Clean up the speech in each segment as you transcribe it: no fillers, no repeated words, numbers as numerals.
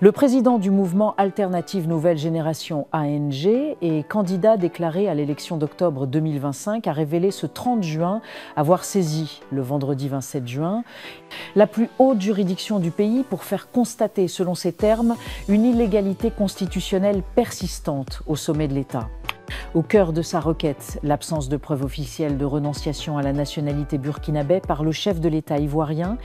Le président du mouvement Alternative Nouvelle Génération ANG et candidat déclaré à l'élection d'octobre 2025 a révélé ce 30 juin avoir saisi, le vendredi 27 juin, la plus haute juridiction du pays pour faire constater, selon ses termes, une illégalité constitutionnelle persistante au sommet de l'État. Au cœur de sa requête, l'absence de preuves officielles de renonciation à la nationalité burkinabé par le chef de l'État ivoirien.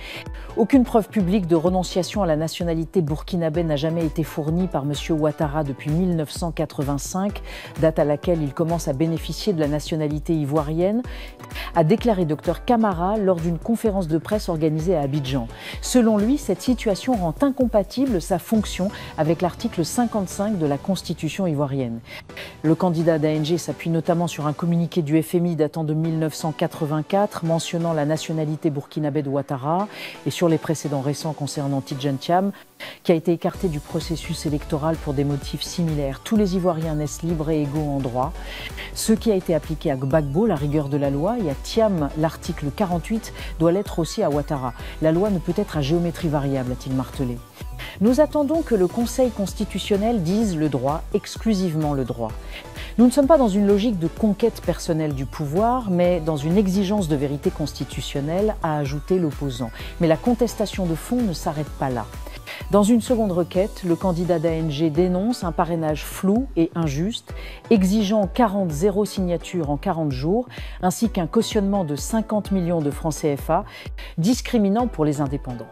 Aucune preuve publique de renonciation à la nationalité burkinabé n'a jamais été fournie par M. Ouattara depuis 1985, date à laquelle il commence à bénéficier de la nationalité ivoirienne, a déclaré Dr Camara lors d'une conférence de presse organisée à Abidjan. Selon lui, cette situation rend incompatible sa fonction avec l'article 55 de la Constitution ivoirienne. Le candidat d'ANG s'appuie notamment sur un communiqué du FMI datant de 1984 mentionnant la nationalité burkinabé de Ouattara et sur les précédents récents concernant Tidjane Thiam, qui a été écarté du processus électoral pour des motifs similaires. Tous les Ivoiriens naissent libres et égaux en droit. Ce qui a été appliqué à Gbagbo, la rigueur de la loi, et à Thiam, l'article 48, doit l'être aussi à Ouattara. La loi ne peut être à géométrie variable, a-t-il martelé. Nous attendons que le Conseil constitutionnel dise le droit, exclusivement le droit. Nous ne sommes pas dans une logique de conquête personnelle du pouvoir, mais dans une exigence de vérité constitutionnelle, a ajouté l'opposant. Mais la contestation de fond ne s'arrête pas là. Dans une seconde requête, le candidat d'ANG dénonce un parrainage flou et injuste, exigeant 0 signatures en 40 jours, ainsi qu'un cautionnement de 50 millions de francs CFA, discriminant pour les indépendants.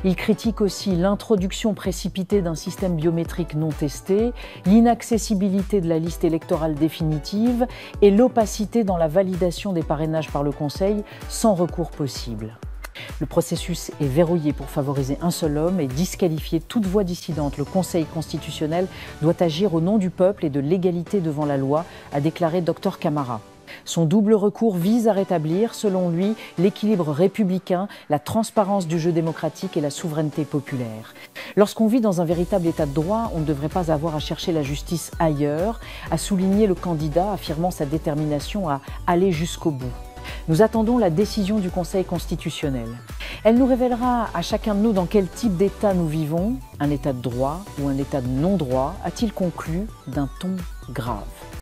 Il critique aussi l'introduction précipitée d'un système biométrique non testé, l'inaccessibilité de la liste électorale définitive et l'opacité dans la validation des parrainages par le Conseil sans recours possible. Le processus est verrouillé pour favoriser un seul homme et disqualifier toute voix dissidente. Le Conseil constitutionnel doit agir au nom du peuple et de l'égalité devant la loi, a déclaré Dr Camara. Son double recours vise à rétablir, selon lui, l'équilibre républicain, la transparence du jeu démocratique et la souveraineté populaire. Lorsqu'on vit dans un véritable état de droit, on ne devrait pas avoir à chercher la justice ailleurs, a souligné le candidat, affirmant sa détermination à aller jusqu'au bout. Nous attendons la décision du Conseil constitutionnel. Elle nous révélera à chacun de nous dans quel type d'état nous vivons, un état de droit ou un état de non-droit, a-t-il conclu d'un ton grave.